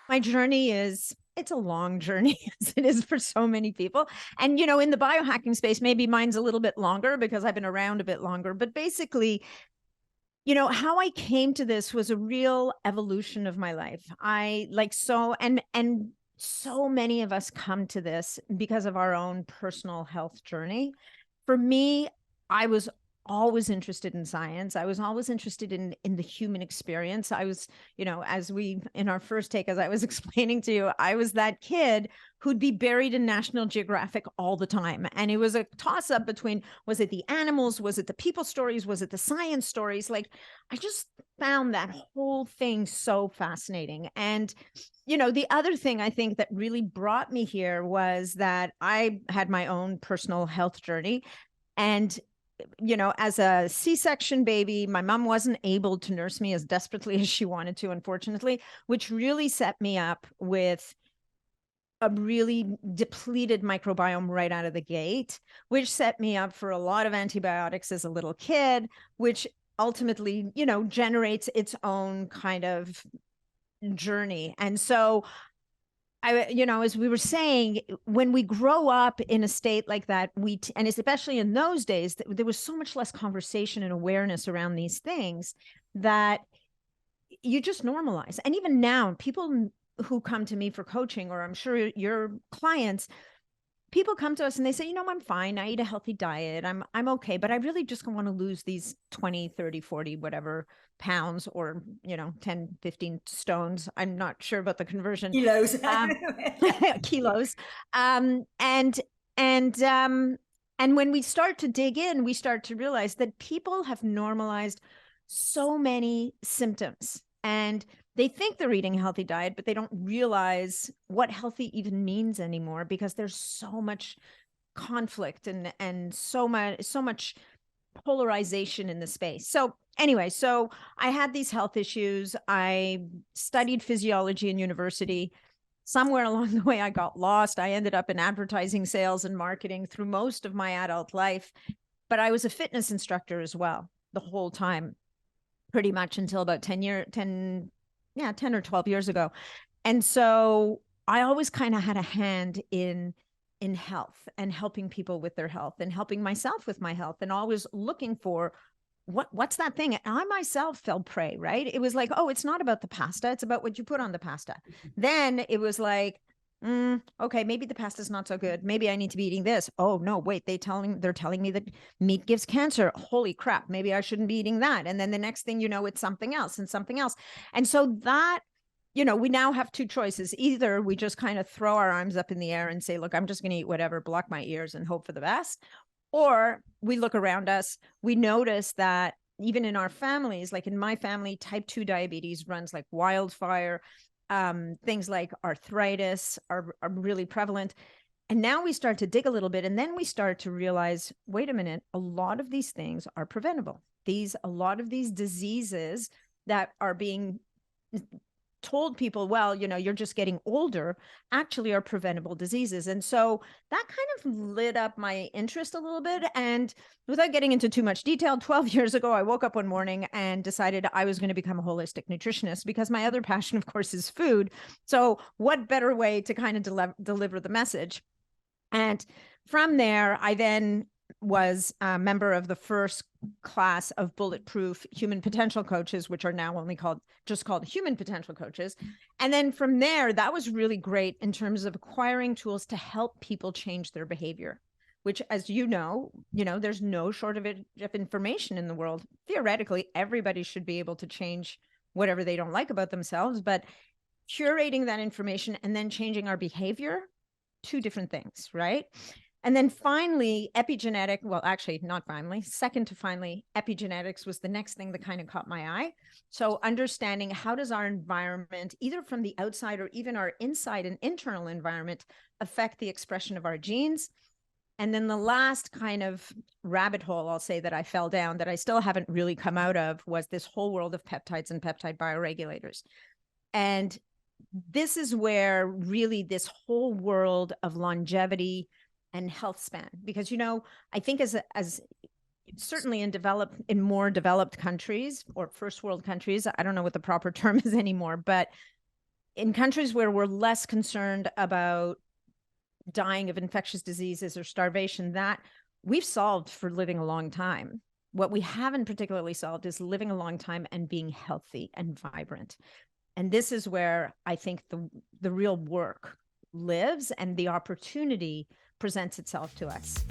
My journey it's a long journey as it is for so many people. And, in the biohacking space, maybe mine's a little bit longer because I've been around a bit longer. But basically, how I came to this was a real evolution of my life. And so many of us come to this because of our own personal health journey. For me, I was always interested in science. I was always interested in the human experience. I was, as we in our first take, as I was explaining to you, I was that kid who'd be buried in National Geographic all the time. And it was a toss up between, was it the animals? Was it the people stories? Was it the science stories? Like, I just found that whole thing so fascinating. And, the other thing I think that really brought me here was that I had my own personal health journey. And as a C-section baby, my mom wasn't able to nurse me as desperately as she wanted to, unfortunately, which really set me up with a really depleted microbiome right out of the gate, which set me up for a lot of antibiotics as a little kid, which ultimately, generates its own kind of journey. And so as we were saying, when we grow up in a state like that, and especially in those days, there was so much less conversation and awareness around these things that you just normalize. And even now, people who come to me for coaching, or I'm sure your clients, people come to us and they say, I'm fine. I eat a healthy diet. I'm okay, but I really just want to lose these 20, 30, 40, whatever pounds, or 10, 15 stones. I'm not sure about the conversion. Kilos. Kilos. And when we start to dig in, we start to realize that people have normalized so many symptoms, and they think they're eating a healthy diet, but they don't realize what healthy even means anymore, because there's so much conflict and so much polarization in the space. So anyway, so I had these health issues. I studied physiology in university. Somewhere along the way, I got lost. I ended up in advertising, sales, and marketing through most of my adult life. But I was a fitness instructor as well the whole time, pretty much until about 10 or 12 years ago. And so I always kind of had a hand in health and helping people with their health and helping myself with my health, and always looking for what's that thing. And I myself fell prey, right? It was like, oh, it's not about the pasta, it's about what you put on the pasta. Then it was like, okay, maybe the pasta's not so good. Maybe I need to be eating this. Oh no, wait, they're telling me that meat gives cancer. Holy crap, maybe I shouldn't be eating that. And then the next thing you know, it's something else and something else. And so that, we now have two choices. Either we just kind of throw our arms up in the air and say, look, I'm just going to eat whatever, block my ears and hope for the best. Or we look around us, we notice that even in our families, like in my family, type 2 diabetes runs like wildfire. Things like arthritis are really prevalent. And now we start to dig a little bit, and then we start to realize, wait a minute, a lot of these things are preventable. A lot of these diseases that are being told people, well, you're just getting older, actually are preventable diseases. And so that kind of lit up my interest a little bit. And without getting into too much detail, 12 years ago, I woke up one morning and decided I was going to become a holistic nutritionist, because my other passion, of course, is food. So what better way to kind of deliver the message? And from there, I then was a member of the first class of bulletproof human potential coaches, which are now only called human potential coaches. And then from there, that was really great in terms of acquiring tools to help people change their behavior, which, as there's no shortage of information in the world. Theoretically, everybody should be able to change whatever they don't like about themselves, but curating that information and then changing our behavior, two different things, right? And then finally, second to finally, epigenetics was the next thing that kind of caught my eye. So understanding, how does our environment, either from the outside or even our inside and internal environment, affect the expression of our genes? And then the last kind of rabbit hole, I'll say, that I fell down, that I still haven't really come out of, was this whole world of peptides and peptide bioregulators. And this is where really this whole world of longevity and health span, because I think as certainly in more developed countries or first world countries, I don't know what the proper term is anymore, but in countries where we're less concerned about dying of infectious diseases or starvation, that we've solved for living a long time. What we haven't particularly solved is living a long time and being healthy and vibrant. And this is where I think the real work lives and the opportunity presents itself to us.